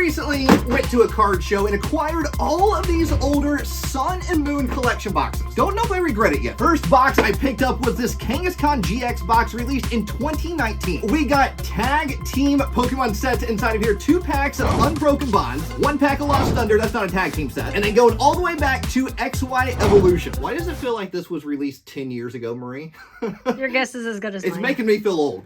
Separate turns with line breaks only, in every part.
recently went to a card show and acquired all of these older Sun and Moon collection boxes. Don't know if I regret it yet. First box I picked up was this Kangaskhan GX box released in 2019. We got tag team Pokemon sets inside of here, 2 packs of Unbroken Bonds, 1 pack of Lost Thunder, that's not a tag team set, and then going all the way back to XY Evolution. Why does it feel like this was released 10 years ago, Marie?
Your guess is as good as mine.
It's making me feel old.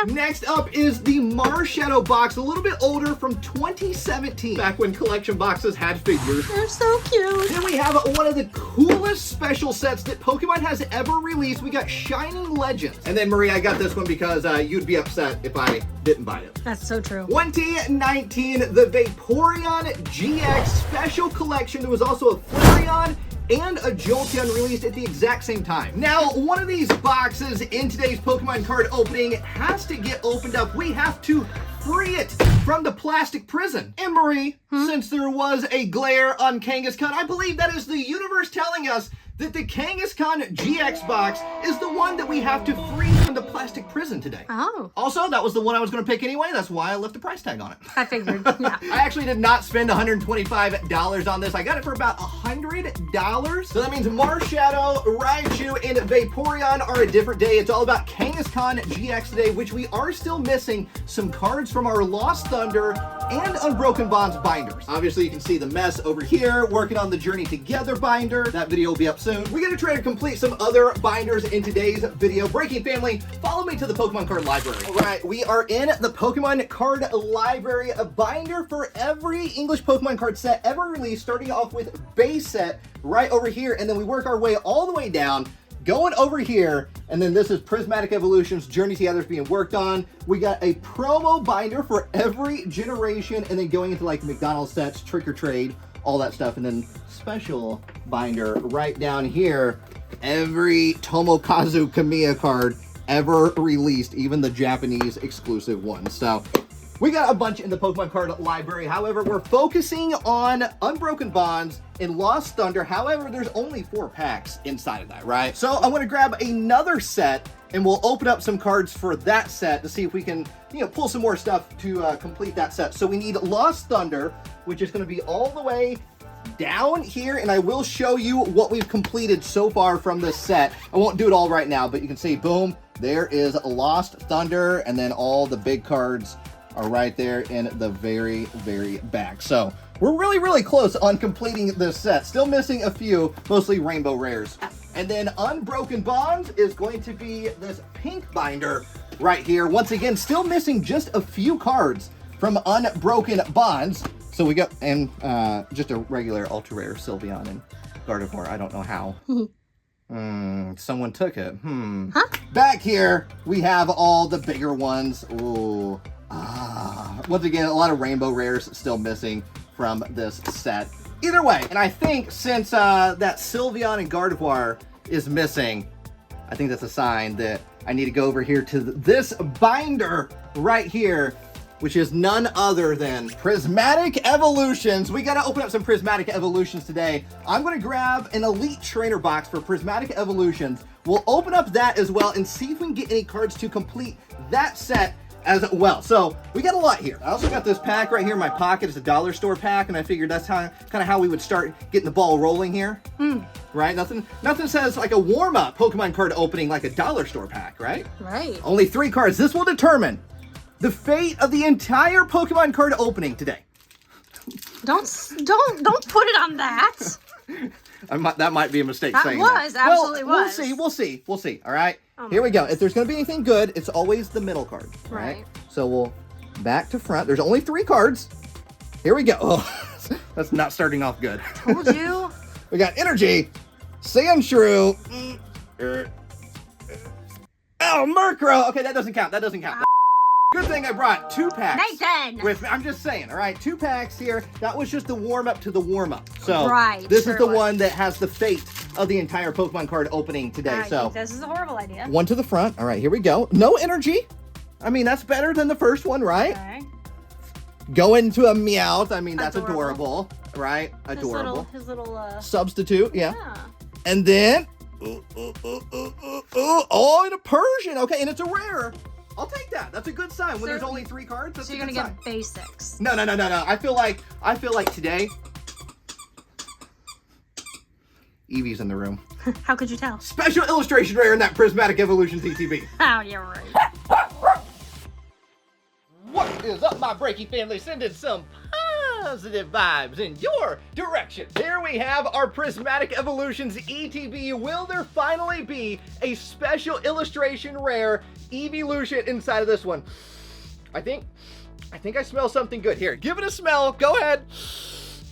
Next up is the Marshadow box, a little bit older, from 2017, back when collection boxes had figures.
They're so cute.
Then we have one of the coolest special sets that Pokemon has ever released. We got Shining Legends. And then Marie, I got this one because you'd be upset if I didn't buy it.
That's so true.
2019, the Vaporeon GX Special Collection. There was also a Flareon and a Jolteon released at the exact same time. Now, one of these boxes in today's Pokemon card opening has to get opened up. We have to free it from the plastic prison. And Marie, since there was a glare on Kangaskhan, I believe that is the universe telling us that the Kangaskhan GX box is the one that we have to free from the plastic prison today.
Oh.
Also, that was the one I was going to pick anyway. That's why I left the price tag on it.
I figured, yeah.
I actually did not spend $125 on this. I got it for about $100. So that means Marshadow, Raichu, and Vaporeon are a different day. It's all about Kangaskhan GX today, which we are still missing some cards from our Lost Thunder and Unbroken Bonds binders. Obviously, you can see the mess over here, working on the Journey Together binder. That video will be up soon. We're gonna try to complete some other binders in today's video. Breaking family, follow me to the Pokemon card library. All right, we are in the Pokemon card library, a binder for every English Pokemon card set ever released, starting off with base set right over here, and then we work our way all the way down, going over here, and then this is Prismatic Evolutions, Journey Together is being worked on. We got a promo binder for every generation, and then going into like McDonald's sets, Trick or Trade, all that stuff, and then special binder right down here, every Tomokazu Kamiya card ever released, even the Japanese exclusive ones. So we got a bunch in the Pokemon card library. However, we're focusing on Unbroken Bonds and Lost Thunder. However, there's only 4 packs inside of that, right? So I want to grab another set and we'll open up some cards for that set to see if we can, pull some more stuff to complete that set. So we need Lost Thunder, which is going to be all the way down here, and I will show you what we've completed so far from this set. I won't do it all right now, but you can see, boom, there is Lost Thunder, and then all the big cards are right there in the very, very back. So we're really, really close on completing this set. Still missing a few, mostly rainbow rares. And then Unbroken Bonds is going to be this pink binder right here. Once again, still missing just a few cards from Unbroken Bonds. So we got, and just a regular ultra rare Sylveon and Gardevoir. I don't know how. Someone took it.
Huh?
Back here, we have all the bigger ones. Ooh. Once again, a lot of rainbow rares still missing from this set. Either way, and I think since that Sylveon and Gardevoir is missing, I think that's a sign that I need to go over here to this binder right here, which is none other than Prismatic Evolutions. We gotta open up some Prismatic Evolutions today. I'm gonna grab an Elite Trainer box for Prismatic Evolutions. We'll open up that as well and see if we can get any cards to complete that set as well. So we got a lot here. I also got this pack right here in my pocket. It's a dollar store pack, and I figured that's kind of how we would start getting the ball rolling here. Right? Nothing says like a warm-up Pokemon card opening like a dollar store pack, right?
Right.
Only 3 cards. This will determine the fate of the entire Pokemon card opening today.
Don't put it on that.
That might be a mistake saying that.
Absolutely
well,
was.
We'll see. All right. Here we go. If there's going to be anything good, it's always the middle card.
Right.
So we'll back to front. There's only 3 cards. Here we go. Oh, that's not starting off good.
Told you.
We got Energy, Sandshrew. Oh, Murkrow. Okay, that doesn't count. Good thing I brought 2 packs.
Nathan!
With me. I'm just saying, all right? 2 packs here. That was just the warm-up to the warm-up. So
right,
this is the one that has the fate of the entire Pokemon card opening today.
I think this is a horrible idea.
1 to the front. All right, here we go. No Energy. I mean, that's better than the first one, right?
Okay.
Go into a Meowth. I mean, that's adorable, right? Adorable.
His little
substitute, yeah. And then, oh, and a Persian. Okay, and it's a rare. I'll take that. That's a good sign. When there's only 3 cards, that's
so
a
you're
good
gonna
sign.
get basics.
No. I feel like today, Evie's in the room.
How could you tell?
Special illustration rare in that Prismatic Evolutions ETB.
Oh, you're right.
What is up, my breaky family? Sending some positive vibes in your direction. There we have our Prismatic Evolutions ETB. Will there finally be a special illustration rare evolution inside of this one? I think I smell something good here. Give it a smell. Go ahead.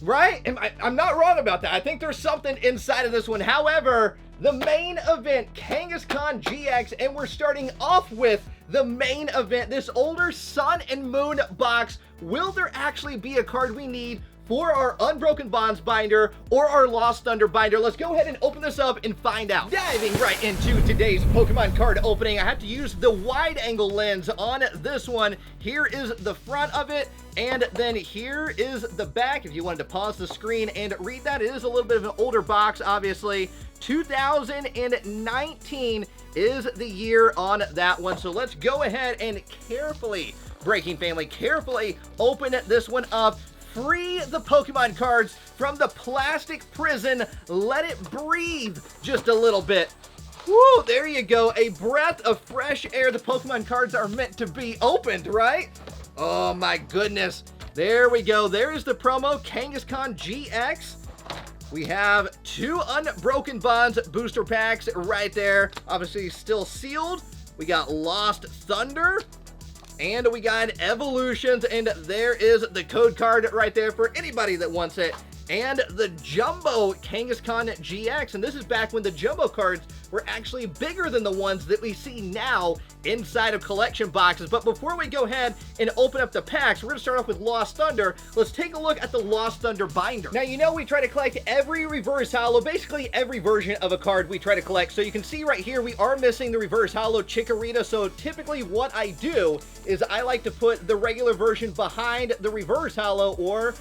Right? I'm not wrong about that. I think there's something inside of this one. However, the main event, Kangaskhan GX, and we're starting off with the main event, this older Sun and Moon box. Will there actually be a card we need for our Unbroken Bonds binder or our Lost Thunder binder? Let's go ahead and open this up and find out. Diving right into today's Pokemon card opening, I have to use the wide angle lens on this one. Here is the front of it, and then here is the back. If you wanted to pause the screen and read that, it is a little bit of an older box, obviously. 2019 is the year on that one. So let's go ahead and carefully, Breaking family, carefully open this one up. Free the Pokemon cards from the plastic prison. Let it breathe just a little bit. Woo, there you go. A breath of fresh air. The Pokemon cards are meant to be opened, right? Oh my goodness. There we go. There is the promo, Kangaskhan GX. We have 2 Unbroken Bonds booster packs right there. Obviously still sealed. We got Lost Thunder. And we got Evolutions, and there is the code card right there for anybody that wants it. And the Jumbo Kangaskhan GX, and this is back when the Jumbo cards were actually bigger than the ones that we see now inside of collection boxes. But before we go ahead and open up the packs, we're going to start off with Lost Thunder. Let's take a look at the Lost Thunder binder. Now, you know we try to collect every reverse holo, basically every version of a card we try to collect. So you can see right here, we are missing the reverse holo Chikorita. So typically what I do is I like to put the regular version behind the reverse holo or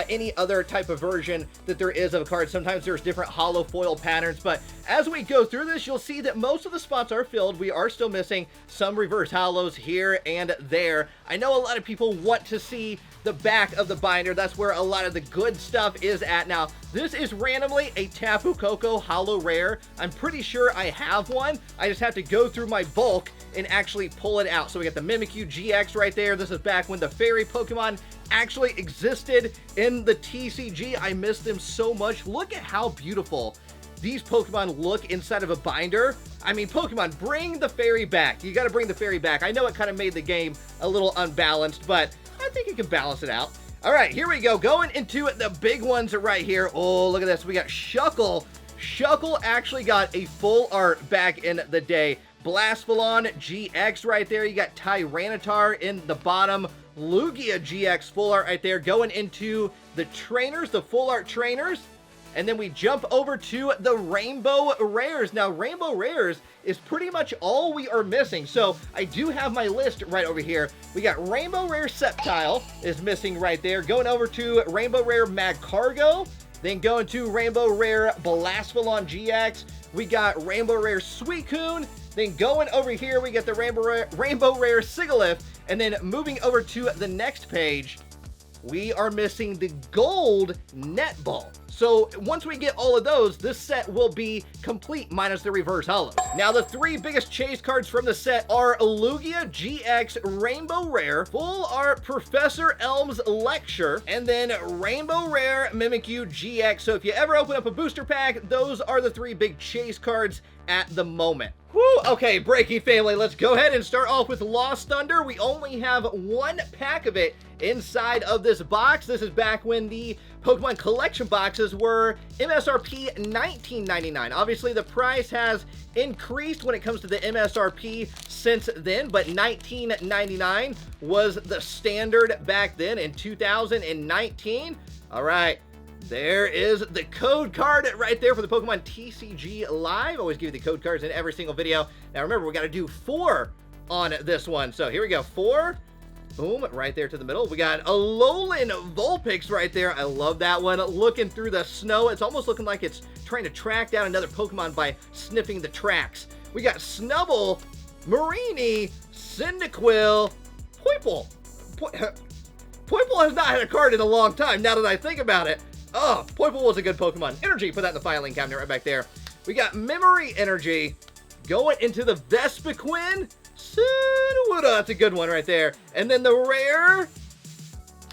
any other type of version that there is of a card. Sometimes there's different holo foil patterns, but as we go through this, you'll see that most of the spots are filled. We are still missing some reverse holos here and there. I know a lot of people want to see the back of the binder. That's where a lot of the good stuff is at. Now, this is randomly a Tapu Koko holo rare. I'm pretty sure I have one. I just have to go through my bulk and actually pull it out. So we got the Mimikyu GX right there. This is back when the fairy Pokemon actually existed in the TCG. I miss them so much. Look at how beautiful these Pokemon look inside of a binder. I mean, Pokemon, bring the fairy back. You got to bring the fairy back. I know it kind of made the game a little unbalanced, but I think you can balance it out. All right, here we go. Going into the big ones right here. Oh, look at this. We got Shuckle. Shuckle actually got a full art back in the day. Blasphalon GX right there. You got Tyranitar in the bottom. Lugia GX full art right there. Going into the trainers, the full art trainers. And then we jump over to the Rainbow Rares. Now, Rainbow Rares is pretty much all we are missing. So I do have my list right over here. We got Rainbow Rare Sceptile is missing right there. Going over to Rainbow Rare Magcargo. Then going to Rainbow Rare Blasphalon GX. We got Rainbow Rare Suicune. Then going over here, we get the Rainbow Rare Sigilyph. And then moving over to the next page, we are missing the gold Netball. So once we get all of those, this set will be complete minus the reverse holo. Now the 3 biggest chase cards from the set are Lugia GX Rainbow Rare, Full Art Professor Elm's Lecture, and then Rainbow Rare Mimikyu GX. So if you ever open up a booster pack, those are the 3 big chase cards at the moment. Whew, okay, Breaking family, let's go ahead and start off with Lost Thunder. We only have 1 pack of it inside of this box. This is back when the Pokemon collection boxes were MSRP $19.99. Obviously, the price has increased when it comes to the MSRP since then, but $19.99 was the standard back then in 2019. All right. There is the code card right there for the Pokemon TCG Live. Always give you the code cards in every single video. Now remember, we got to do 4 on this one. So here we go, 4. Boom, right there to the middle. We got a Alolan Vulpix right there. I love that one. Looking through the snow. It's almost looking like it's trying to track down another Pokemon by sniffing the tracks. We got Snubble, Marini, Cyndaquil, Poipole. Poipole has not had a card in a long time, now that I think about it. Oh, Poipole was a good Pokemon. Energy, put that in the filing cabinet right back there. We got Memory Energy going into the Vespiquen. Sudowoodo, that's a good one right there. And then the rare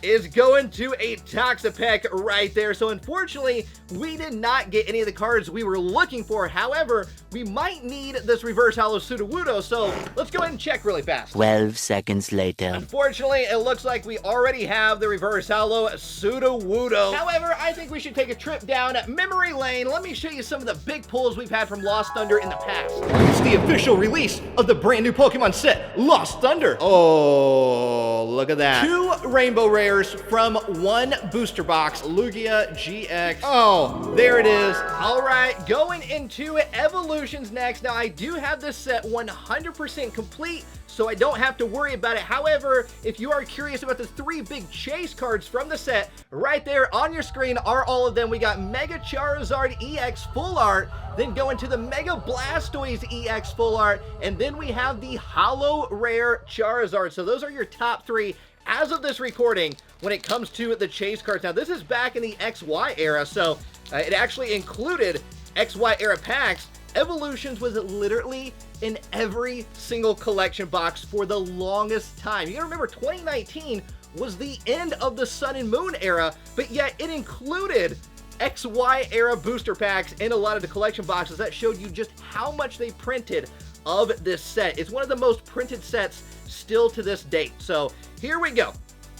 is going to a Toxapeck right there. So unfortunately, we did not get any of the cards we were looking for. However, we might need this reverse holo Sudowoodo, so let's go ahead and check really fast.
12 seconds later.
Unfortunately, it looks like we already have the reverse holo Sudowoodo. However, I think we should take a trip down memory lane. Let me show you some of the big pulls we've had from Lost Thunder in the past. It's the official release of the brand new Pokemon set, Lost Thunder. Oh, look at that. 2 rainbow rares from 1 booster box, Lugia GX. Oh, there it is. All right, going into Evolutions next. Now, I do have this set 100% complete, so I don't have to worry about it. However, if you are curious about the 3 big chase cards from the set, right there on your screen are all of them. We got Mega Charizard EX Full Art, then go into the Mega Blastoise EX Full Art, and then we have the Holo Rare Charizard. So those are your top 3 as of this recording when it comes to the chase cards. Now, this is back in the XY era, so it actually included XY era packs. Evolutions was literally in every single collection box for the longest time. You gotta remember, 2019 was the end of the Sun and Moon era, but yet it included XY era booster packs in a lot of the collection boxes. That showed you just how much they printed of this set. It's one of the most printed sets still to this date. So here we go.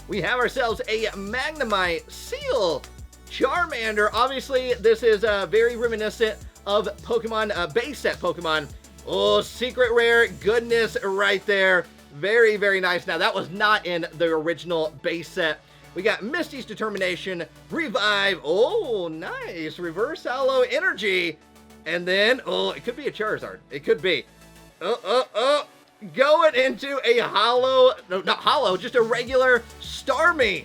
We have ourselves a Magnemite, Seal, Charmander. Obviously, this is very reminiscent of Pokemon, base set Pokemon. Oh, secret rare goodness right there. Very, very nice. Now, that was not in the original base set. We got Misty's Determination, Revive. Oh, nice. Reverse Holo Energy. And then, oh, it could be a Charizard. It could be. Going into a holo, no, not holo, just a regular Starmie.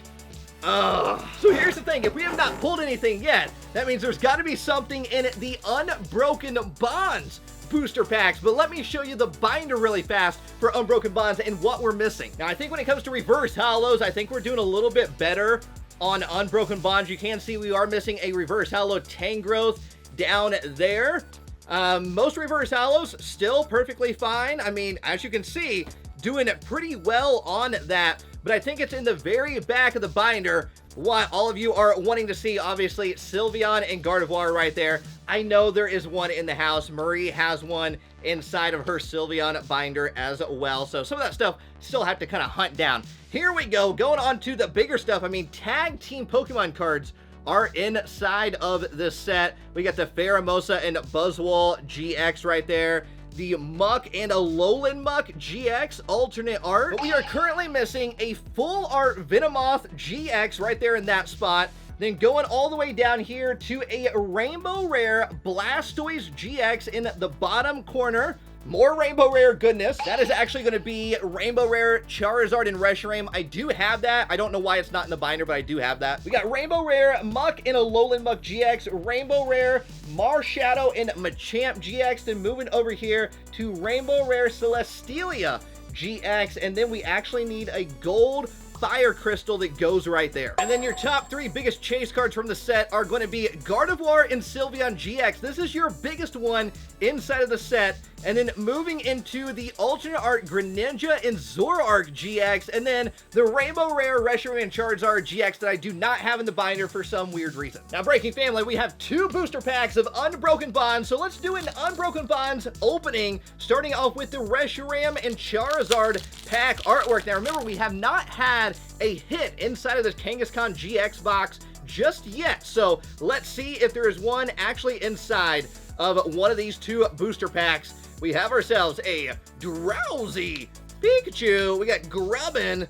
So here's the thing, if we have not pulled anything yet, that means there's got to be something in the Unbroken Bonds booster packs. But let me show you the binder really fast for Unbroken Bonds and what we're missing. Now, I think when it comes to reverse holos, I think we're doing a little bit better on Unbroken Bonds. You can see we are missing a reverse holo Tangrowth down there. Most reverse holos still perfectly fine. I mean, as you can see, doing it pretty well on that, but I think it's in the very back of the binder what all of you are wanting to see. Obviously, Sylveon and Gardevoir right there. I know there is one in the house. Marie has one inside of her Sylveon binder as well, so some of that stuff still have to kind of hunt down. Here we go, going on to the bigger stuff. I mean, tag team Pokemon cards are inside of this set. We got the Pheromosa and Buzzwole GX right there. The Muck and a Alolan Muck GX alternate art. But we are currently missing a full art Venomoth GX right there in that spot. Then going all the way down here to a Rainbow Rare Blastoise GX in the bottom corner. More Rainbow Rare goodness. That is actually going to be Rainbow Rare Charizard and Reshiram. I do have that. I don't know why it's not in the binder, but I do have that. We got Rainbow Rare Muck and a Alolan Muck GX, Rainbow Rare Marshadow and Machamp GX. Then moving over here to Rainbow Rare Celestelia GX. And then we actually need a gold Fire Crystal that goes right there. And then your top 3 biggest chase cards from the set are going to be Gardevoir and Sylveon GX. This is your biggest one inside of the set. And then moving into the alternate art Greninja and Zoroark GX, and then the Rainbow Rare Reshiram and Charizard GX that I do not have in the binder for some weird reason. Now, Breaking Family, we have 2 booster packs of Unbroken Bonds, so let's do an Unbroken Bonds opening, starting off with the Reshiram and Charizard pack artwork. Now, remember, we have not had a hit inside of this Kangaskhan GX box just yet, so let's see if there is one actually inside of one of these 2 booster packs. We have ourselves a Drowsy Pikachu. We got Grubbin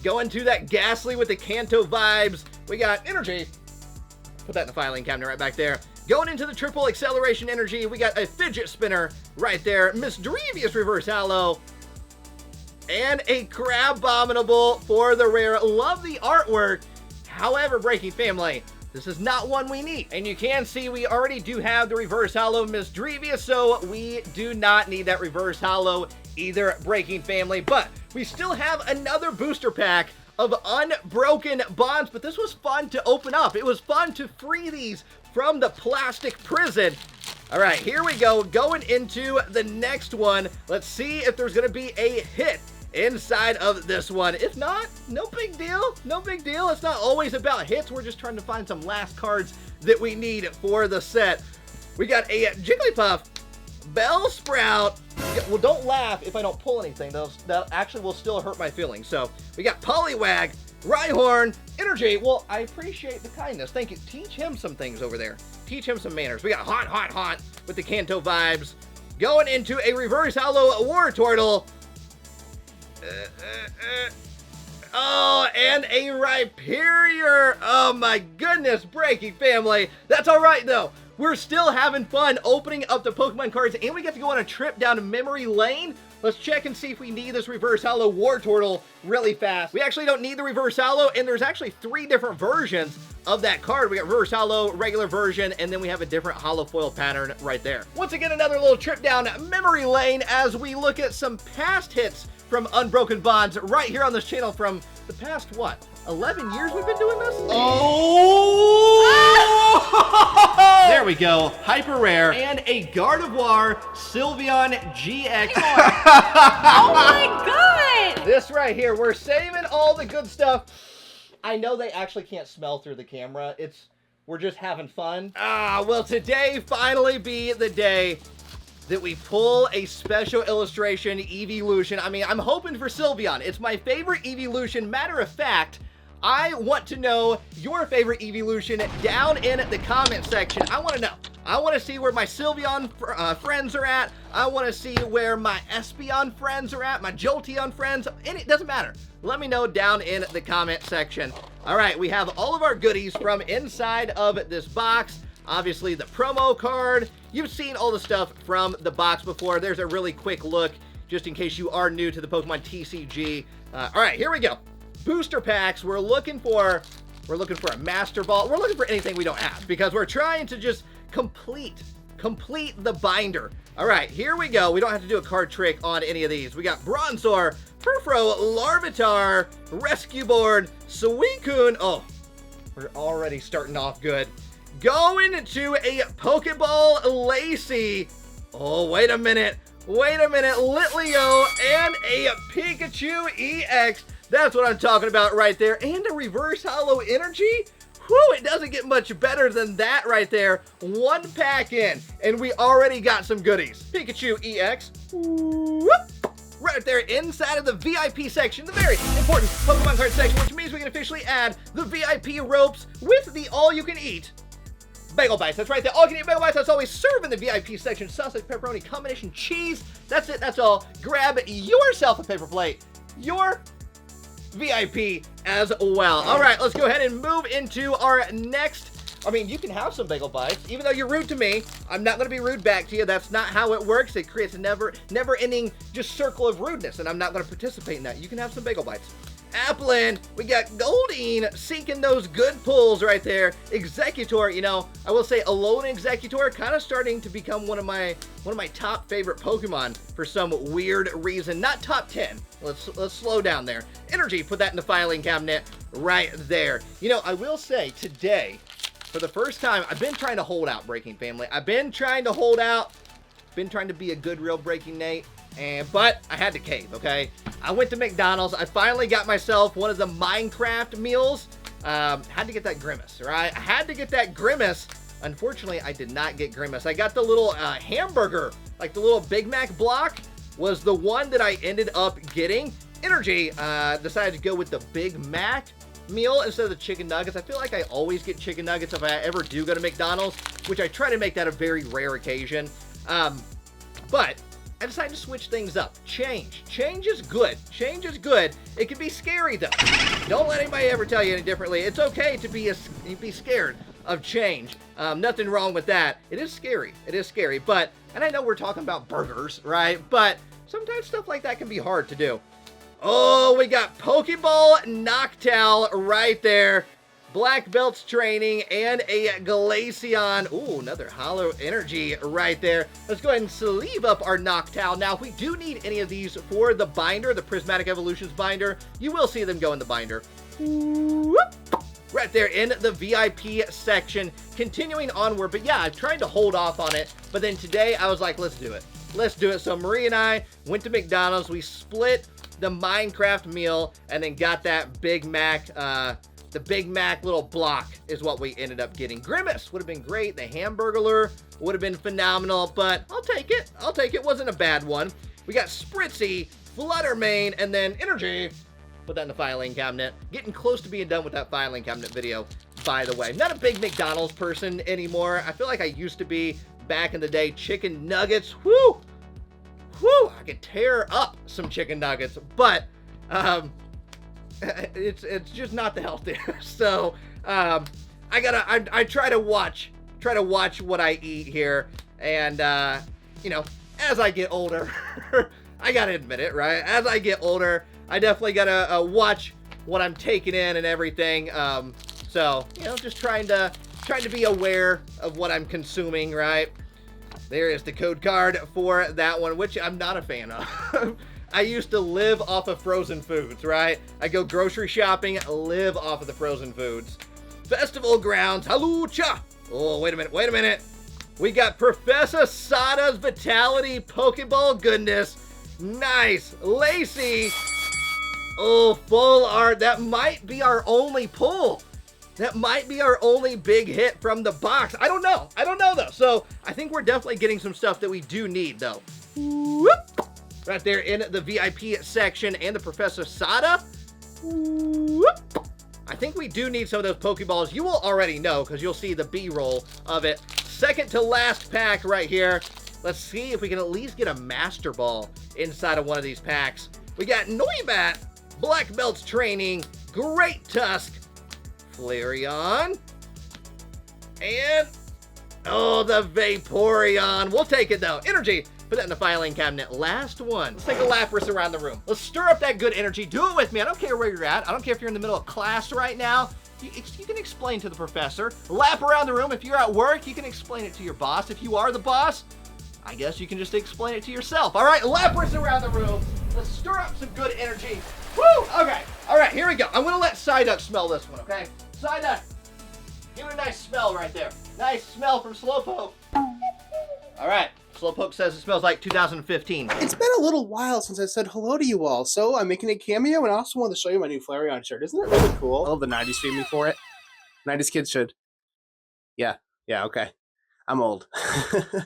going to that Ghastly with the Kanto vibes. We got Energy. Put that in the filing cabinet right back there. Going into the triple acceleration energy, we got a Fidget Spinner right there. Misdreavious Reverse Holo. And a Crabominable for the rare. Love the artwork. However, Breaking Family, this is not one we need. And you can see we already do have the Reverse Holo Misdreavious, so we do not need that Reverse Holo either, Breaking family. But we still have another booster pack of Unbroken Bonds, but this was fun to open up. It was fun to free these from the plastic prison. All right, here we go, going into the next one. Let's see if there's gonna be a hit inside of this one. If not, no big deal, no big deal. It's not always about hits. We're just trying to find some last cards that we need for the set. We got a Jigglypuff, Bellsprout. Well, don't laugh if I don't pull anything. That actually will still hurt my feelings. So we got Poliwag, Rhyhorn, Energy. Well, I appreciate the kindness. Thank you. Teach him some things over there. Teach him some manners. We got Haunt with the Kanto vibes. Going into a reverse hollow Wartortle. Oh, and a Rhyperior. Oh my goodness, Breaking family. That's all right though. We're still having fun opening up the Pokemon cards, and we get to go on a trip down memory lane. Let's check and see if we need this reverse hollow Wartortle really fast. We actually don't need the reverse hollow, and there's actually 3 different versions of that card. We got reverse hollow, regular version, and then we have a different hollow foil pattern right there. Once again, another little trip down memory lane as we look at some past hits from Unbroken Bonds right here on this channel from the past, what, 11 years we've been doing this? Oh! There we go. Hyper rare. And a Gardevoir Sylveon GX.
Oh my god!
This right here, we're saving all the good stuff. I know they actually can't smell through the camera. We're just having fun. Well, today finally be the day that we pull a special illustration evolution. I mean, I'm hoping for Sylveon. It's my favorite evolution. Matter of fact, I want to know your favorite evolution down in the comment section. I want to know. I want to see where my Sylveon friends are at. I want to see where my Espeon friends are at, my Jolteon friends. And it doesn't matter. Let me know down in the comment section. All right, we have all of our goodies from inside of this box. Obviously, the promo card. You've seen all the stuff from the box before. There's a really quick look, just in case you are new to the Pokemon TCG. All right, here we go. Booster packs. We're looking for a Master Ball. We're looking for anything we don't have because we're trying to just complete the binder. All right, here we go. We don't have to do a card trick on any of these. We got Bronzor, Furfrou, Larvitar, Rescue Board, Suicune. Oh, we're already starting off good. Going to a Pokeball Lacey. Oh, wait a minute. Litleo and a Pikachu EX. That's what I'm talking about right there. And a reverse hollow energy. Whew, it doesn't get much better than that right there. 1 pack in, and we already got some goodies. Pikachu EX. Whoop. Right there inside of the VIP section, the very important Pokemon card section, which means we can officially add the VIP ropes with the all-you-can-eat Bagel Bites. That's right, the all-you-can-eat Bagel Bites. That's always served in the VIP section. Sausage, pepperoni, combination, cheese. That's it, that's all. Grab yourself a paper plate. Your VIP as well. All right, let's go ahead and move into our next. I mean, you can have some Bagel Bites. Even though you're rude to me, I'm not going to be rude back to you. That's not how it works. It creates a never-ending just circle of rudeness, and I'm not going to participate in that. You can have some Bagel Bites. Applin, we got Goldeen sinking those good pulls right there. Executor, you know, I will say Alone Executor kind of starting to become one of my top favorite Pokemon for some weird reason. Not top 10. Let's slow down there. Energy, put that in the filing cabinet right there. You know, I will say today, for the first time, I've been trying to hold out, Breaking family. I've been trying to hold out. Been trying to be a good real Breaking Nate. But I had to cave, okay? I went to McDonald's. I finally got myself one of the Minecraft meals. Had to get that Grimace, right? I had to get that Grimace. Unfortunately, I did not get Grimace. I got the little hamburger, like the little Big Mac block was the one that I ended up getting. Energy decided to go with the Big Mac meal instead of the chicken nuggets. I feel like I always get chicken nuggets if I ever do go to McDonald's, which I try to make that a very rare occasion. But I decided to switch things up. Change is good. Change is good. It can be scary though. Don't let anybody ever tell you any differently. It's okay to be scared of change. Nothing wrong with that. It is scary. It is scary. But, and I know we're talking about burgers, right? But sometimes stuff like that can be hard to do. Oh, we got Pokeball Noctowl right there. Black Belts Training, and a Glaceon. Ooh, another Hollow Energy right there. Let's go ahead and sleeve up our Noctowl. Now, if we do need any of these for the binder, the Prismatic Evolutions binder, you will see them go in the binder. Whoop. Right there in the VIP section. Continuing onward, but yeah, I've tried to hold off on it, but then today I was like, let's do it. Let's do it. So Marie and I went to McDonald's. We split the Minecraft meal and then got that Big Mac, the Big Mac little block is what we ended up getting. Grimace would have been great. The Hamburglar would have been phenomenal, but I'll take it. I'll take it. Wasn't a bad one. We got Spritzy, Fluttermane, and then Energy. Put that in the filing cabinet. Getting close to being done with that filing cabinet video, by the way. Not a big McDonald's person anymore. I feel like I used to be back in the day. Chicken nuggets. Whoo! Whoo! I could tear up some chicken nuggets, but it's just not the healthiest. So I try to watch what I eat here, and you know, as I get older, I gotta admit it, right? As I get older, I definitely gotta watch what I'm taking in and everything. So you know, just trying to be aware of what I'm consuming, right? There is the code card for that one, which I'm not a fan of. I used to live off of frozen foods, right? I go grocery shopping, live off of the frozen foods. Festival grounds, halucha. Oh, wait a minute. We got Professor Sada's Vitality Pokeball goodness. Nice. Lacey. Oh, full art. That might be our only pull. That might be our only big hit from the box. I don't know though. So I think we're definitely getting some stuff that we do need though. Whoop. Right there in the VIP section and the Professor Sada. Whoop. I think we do need some of those Pokeballs. You will already know because you'll see the B-roll of it. Second to last pack right here. Let's see if we can at least get a Master Ball inside of one of these packs. We got Noibat, Black Belts Training, Great Tusk, Flareon, and oh, the Vaporeon. We'll take it though. Energy. Put that in the filing cabinet. Last one. Let's take a Lapras around the room. Let's stir up that good energy. Do it with me. I don't care where you're at. I don't care if you're in the middle of class right now. You can explain to the professor. Lap around the room. If you're at work, you can explain it to your boss. If you are the boss, I guess you can just explain it to yourself. All right, Lapras around the room. Let's stir up some good energy. Woo! Okay. All right, here we go. I'm going to let Psyduck smell this one, okay? Psyduck, give it a nice smell right there. Nice smell from Slowpoke. All right. Slowpoke says it smells like 2015.
It's been a little while since I said hello to you all, so I'm making a cameo, and I also want to show you my new Flareon shirt. Isn't it really cool? I love the 90s streaming for it. 90s kids should. Yeah, okay. I'm old.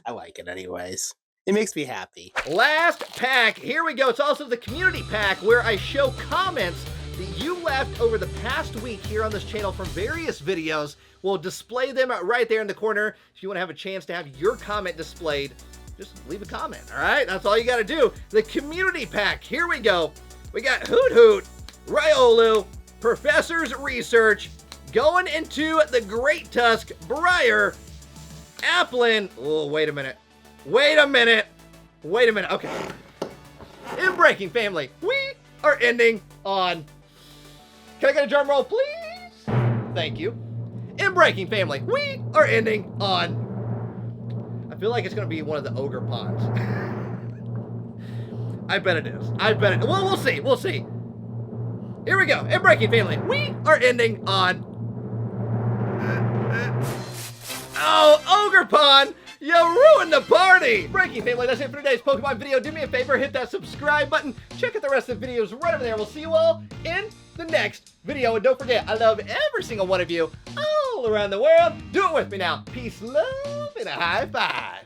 I like it anyways. It makes me happy.
Last pack. Here we go. It's also the community pack where I show comments that you left over the past week here on this channel from various videos. We'll display them right there in the corner. If you want to have a chance to have your comment displayed, just leave a comment, all right? That's all you got to do. The community pack. Here we go. We got Hoot Hoot, Riolu, Professor's Research, going into the Great Tusk, Briar, Applin. Oh, wait a minute. Okay. In Breaking Family, we are ending on... Can I get a drum roll, please? Thank you. In Breaking Family, we are ending on... I feel like it's going to be one of the ogre ponds. I bet it is. Well, we'll see. Here we go. In Breaking Family, we are ending on... Oh, ogre pond! You ruined the party! Breaking Family, that's it for today's Pokemon video. Do me a favor, hit that subscribe button. Check out the rest of the videos right over there. We'll see you all in the next video. And don't forget, I love every single one of you all around the world. Do it with me now. Peace, love, and a high five.